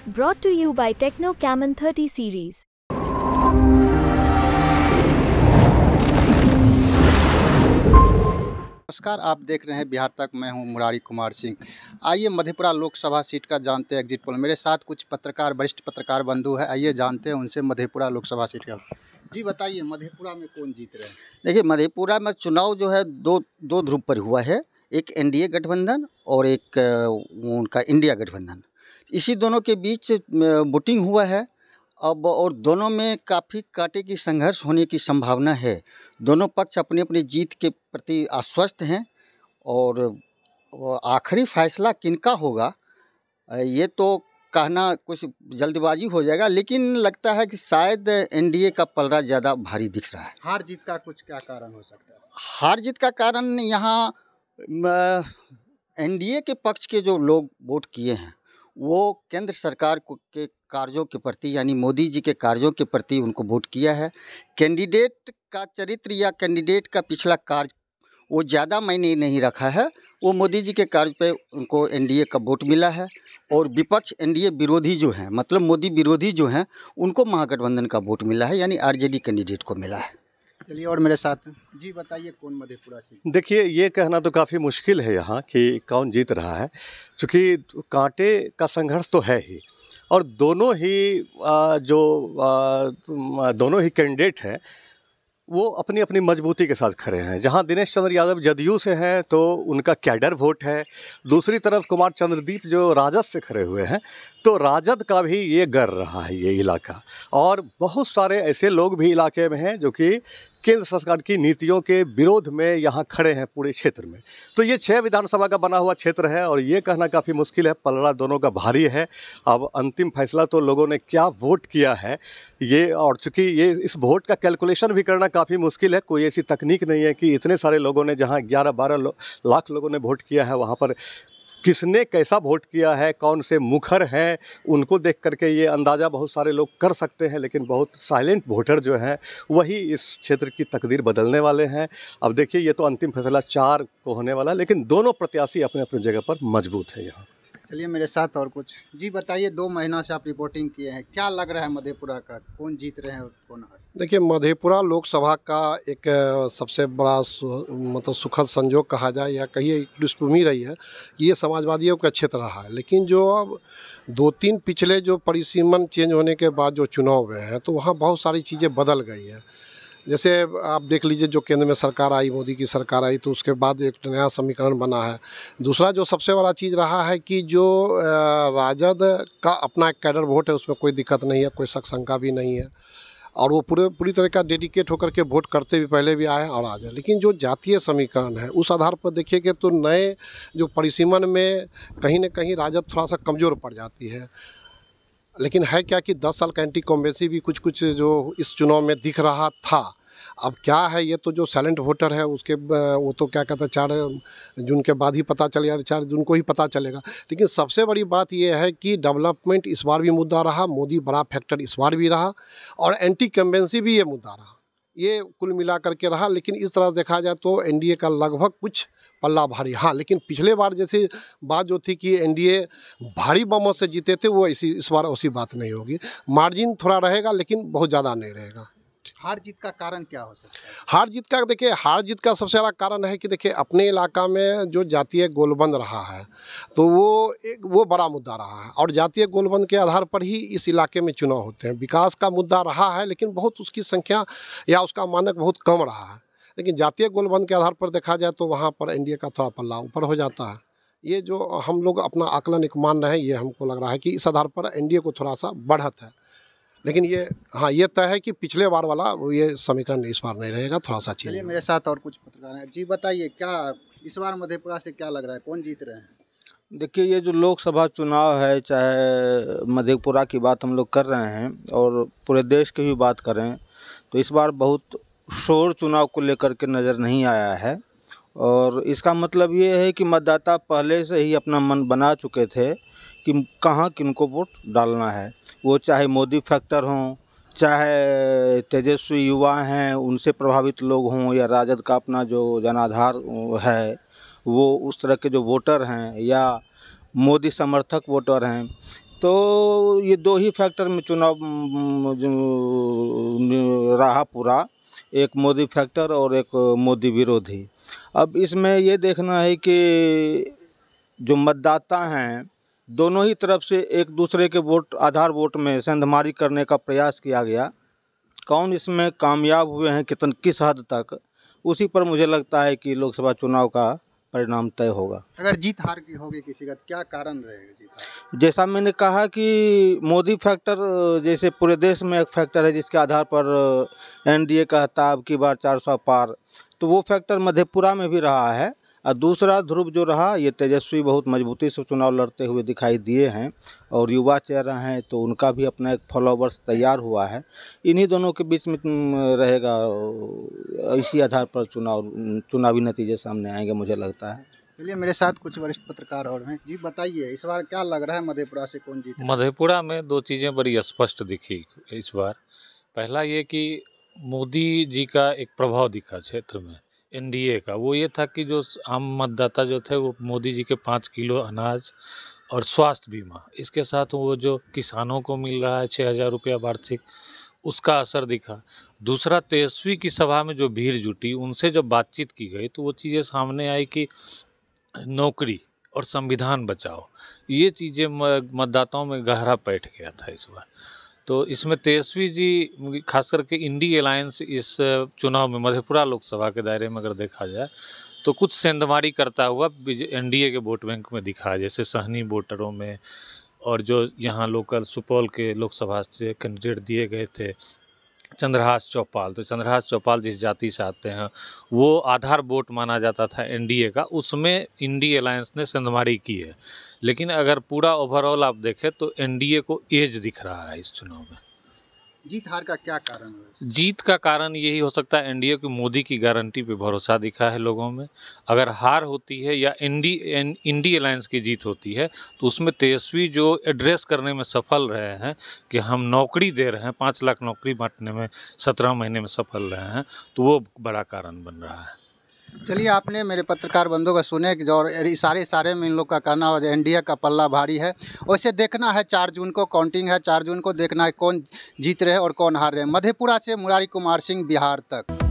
Brought to you by Techno Camon 30 series. नमस्कार, आप देख रहे हैं बिहार तक। मैं हूं मुरारी कुमार सिंह। आइए मधेपुरा लोकसभा सीट का जानते हैं एग्जिट पोल। मेरे साथ कुछ पत्रकार, वरिष्ठ पत्रकार बंधु हैं। आइए जानते हैं उनसे मधेपुरा लोकसभा सीट का। जी बताइए, मधेपुरा में कौन जीत रहे हैं? देखिए, मधेपुरा में चुनाव जो है दो ध्रुव पर हुआ है। एक एनडीए गठबंधन और एक उनका इंडिया गठबंधन। इसी दोनों के बीच वोटिंग हुआ है अब, और दोनों में काफ़ी कांटे की संघर्ष होने की संभावना है। दोनों पक्ष अपनी अपनी जीत के प्रति आश्वस्त हैं, और आखिरी फैसला किनका होगा ये तो कहना कुछ जल्दबाजी हो जाएगा, लेकिन लगता है कि शायद एनडीए का पलड़ा ज़्यादा भारी दिख रहा है। हार जीत का कुछ क्या कारण हो सकता है? हार जीत का कारण यहाँ एनडीए के पक्ष के जो लोग वोट किए हैं वो केंद्र सरकार के कार्यों के प्रति, यानी मोदी जी के कार्यों के प्रति उनको वोट किया है। कैंडिडेट का चरित्र या कैंडिडेट का पिछला कार्य वो ज़्यादा मायने नहीं रखा है। वो मोदी जी के कार्य पे उनको एनडीए का वोट मिला है, और विपक्ष एनडीए विरोधी जो हैं, मतलब मोदी विरोधी जो हैं, उनको महागठबंधन का वोट मिला है, यानी आरजेडी कैंडिडेट को मिला है। चलिए, और मेरे साथ जी बताइए कौन मधेपुरा सीट? देखिए, ये कहना तो काफ़ी मुश्किल है यहाँ कि कौन जीत रहा है, क्योंकि कांटे का संघर्ष तो है ही, और दोनों ही कैंडिडेट हैं वो अपनी अपनी मजबूती के साथ खड़े हैं। जहां दिनेश चंद्र यादव जदयू से हैं तो उनका कैडर वोट है, दूसरी तरफ कुमार चंद्रदीप जो राजद से खड़े हुए हैं तो राजद का भी ये गर रहा है ये इलाका। और बहुत सारे ऐसे लोग भी इलाके में हैं जो कि केंद्र सरकार की नीतियों के विरोध में यहाँ खड़े हैं पूरे क्षेत्र में। तो ये 6 विधानसभा का बना हुआ क्षेत्र है, और ये कहना काफ़ी मुश्किल है, पलड़ा दोनों का भारी है। अब अंतिम फैसला तो लोगों ने क्या वोट किया है ये, और चूँकि ये इस वोट का कैलकुलेशन भी करना काफ़ी मुश्किल है। कोई ऐसी तकनीक नहीं है कि इतने सारे लोगों ने, जहाँ 11-12 लाख लोगों ने वोट किया है, वहाँ पर किसने कैसा वोट किया है, कौन से मुखर हैं, उनको देख करके ये अंदाज़ा बहुत सारे लोग कर सकते हैं। लेकिन बहुत साइलेंट वोटर जो हैं वही इस क्षेत्र की तकदीर बदलने वाले हैं। अब देखिए, ये तो अंतिम फैसला 4 को होने वाला है, लेकिन दोनों प्रत्याशी अपने अपने जगह पर मजबूत है यहाँ। चलिए, मेरे साथ और कुछ जी बताइए। 2 महीना से आप रिपोर्टिंग किए हैं, क्या लग रहा है मधेपुरा का, कौन जीत रहे हैं और कौन हार? देखिए, मधेपुरा लोकसभा का एक सबसे बड़ा मतलब सुखद संजोग कहा जाए या कहिए पृष्ठभूमि रही है, ये समाजवादियों का क्षेत्र रहा है। लेकिन जो अब 2-3 पिछले जो परिसीमन चेंज होने के बाद जो चुनाव हुए हैं तो वहाँ बहुत सारी चीज़ें बदल गई हैं। जैसे आप देख लीजिए, जो केंद्र में सरकार आई, मोदी की सरकार आई, तो उसके बाद एक नया समीकरण बना है। दूसरा जो सबसे बड़ा चीज़ रहा है कि जो राजद का अपना एक कैडर वोट है, उसमें कोई दिक्कत नहीं है, कोई शक शंका भी नहीं है, और वो पूरी तरह का डेडिकेट होकर के वोट करते भी पहले भी आए और आज है। लेकिन जो जातीय समीकरण है उस आधार पर देखिए कि तो नए जो परिसीमन में कहीं न कहीं राजद थोड़ा सा कमज़ोर पड़ जाती है। लेकिन है क्या कि 10 साल का एंटी कॉम्बेंसी भी कुछ जो इस चुनाव में दिख रहा था। अब क्या है, ये तो जो साइलेंट वोटर है उसके वो तो क्या कहते हैं 4 जून के बाद ही पता चलेगा, 4 जून को ही पता चलेगा। लेकिन सबसे बड़ी बात ये है कि डेवलपमेंट इस बार भी मुद्दा रहा, मोदी बड़ा फैक्टर इस बार भी रहा, और एंटी कॉम्बेंसी भी ये मुद्दा रहा। ये कुल मिला करके रहा। लेकिन इस तरह देखा जाए तो एनडीए का लगभग कुछ पल्ला भारी। हाँ, लेकिन पिछले बार जैसी बात जो थी कि एनडीए भारी बहुमत से जीते थे, वो इस बार उसी बात नहीं होगी। मार्जिन थोड़ा रहेगा लेकिन बहुत ज़्यादा नहीं रहेगा। हार जीत का कारण क्या हो सकता है? हार जीत का देखिए, हार जीत का सबसे बड़ा कारण है कि देखिए अपने इलाका में जो जातीय गोलबंद रहा है तो वो बड़ा मुद्दा रहा है, और जातीय गोलबंद के आधार पर ही इस इलाके में चुनाव होते हैं। विकास का मुद्दा रहा है लेकिन बहुत उसकी संख्या या उसका मानक बहुत कम रहा है। लेकिन जातीय गोलबंद के आधार पर देखा जाए तो वहाँ पर एनडीए का थोड़ा पल्ला ऊपर हो जाता है। ये जो हम लोग अपना आकलन एक मान रहे हैं, ये हमको लग रहा है कि इस आधार पर एनडीए को थोड़ा सा बढ़त है। लेकिन ये हाँ, ये तय है कि पिछले बार वाला ये समीकरण इस बार नहीं रहेगा, थोड़ा सा चलिए। मेरे साथ और कुछ पत्रकार हैं। जी बताइए, क्या इस बार मधेपुरा से क्या लग रहा है, कौन जीत रहे हैं? देखिए, ये जो लोकसभा चुनाव है, चाहे मधेपुरा की बात हम लोग कर रहे हैं और पूरे देश की भी बात करें, तो इस बार बहुत शोर चुनाव को लेकर के नज़र नहीं आया है। और इसका मतलब ये है कि मतदाता पहले से ही अपना मन बना चुके थे कि कहाँ किनको वोट डालना है। वो चाहे मोदी फैक्टर हों, चाहे तेजस्वी युवा हैं उनसे प्रभावित लोग हों, या राजद का अपना जो जनाधार है वो उस तरह के जो वोटर हैं, या मोदी समर्थक वोटर हैं, तो ये दो ही फैक्टर में चुनाव रहा पूरा, एक मोदी फैक्टर और एक मोदी विरोधी। अब इसमें ये देखना है कि जो मतदाता हैं दोनों ही तरफ से एक दूसरे के वोट, आधार वोट में सेंधमारी करने का प्रयास किया गया। कौन इसमें कामयाब हुए हैं किस हद तक, उसी पर मुझे लगता है कि लोकसभा चुनाव का परिणाम तय होगा। अगर जीत हार की होगी किसी का, क्या कारण रहेगा जीत हार? जैसा मैंने कहा कि मोदी फैक्टर जैसे पूरे देश में एक फैक्टर है जिसके आधार पर एनडीए कहता है अब की बार 400 पार, तो वो फैक्टर मधेपुरा में भी रहा है। और दूसरा ध्रुव जो रहा, ये तेजस्वी बहुत मजबूती से चुनाव लड़ते हुए दिखाई दिए हैं और युवा चेहरा हैं, तो उनका भी अपना एक फॉलोवर्स तैयार हुआ है। इन्हीं दोनों के बीच में रहेगा, इसी आधार पर चुनावी नतीजे सामने आएंगे मुझे लगता है। चलिए, मेरे साथ कुछ वरिष्ठ पत्रकार और हैं। जी बताइए, इस बार क्या लग रहा है मधेपुरा से कौन जीत? मधेपुरा में दो चीज़ें बड़ी स्पष्ट दिखी इस बार। पहला ये कि मोदी जी का एक प्रभाव दिखा क्षेत्र में एनडीए का। वो ये था कि जो आम मतदाता जो थे वो मोदी जी के 5 किलो अनाज और स्वास्थ्य बीमा, इसके साथ वो जो किसानों को मिल रहा है 6,000 रुपया वार्षिक, उसका असर दिखा। दूसरा, तेजस्वी की सभा में जो भीड़ जुटी, उनसे जब बातचीत की गई तो वो चीज़ें सामने आई कि नौकरी और संविधान बचाओ, ये चीज़ें मतदाताओं में गहरा बैठ गया था इस बार। तो इसमें तेजस्वी जी खास करके इंडी अलायंस इस चुनाव में मधेपुरा लोकसभा के दायरे में अगर देखा जाए तो कुछ सेंधमारी करता हुआ एनडीए के वोट बैंक में दिखा, जैसे सहनी वोटरों में, और जो यहाँ लोकल सुपौल के लोकसभा से कैंडिडेट दिए गए थे चंद्रहास चौपाल, तो चंद्रहास चौपाल जिस जाति से आते हैं वो आधार वोट माना जाता था एनडीए का, उसमें इंडी अलायंस ने सेंधमारी की है। लेकिन अगर पूरा ओवरऑल आप देखें तो एनडीए को एज दिख रहा है इस चुनाव में। जीत हार का क्या कारण है? जीत का कारण यही हो सकता है एनडीए की मोदी की गारंटी पे भरोसा दिखा है लोगों में। अगर हार होती है या इंडी अलायंस की जीत होती है तो उसमें तेजस्वी जो एड्रेस करने में सफल रहे हैं कि हम नौकरी दे रहे हैं, 5 लाख नौकरी बांटने में 17 महीने में सफल रहे हैं, तो वो बड़ा कारण बन रहा है। चलिए, आपने मेरे पत्रकार बंधुओं का सुने कि जो इशारे में इन लोग का कहना हो एनडीए का पल्ला भारी है। वैसे देखना है 4 जून को काउंटिंग है, 4 जून को देखना है कौन जीत रहे और कौन हार रहे। मधेपुरा से मुरारी कुमार सिंह, बिहार तक।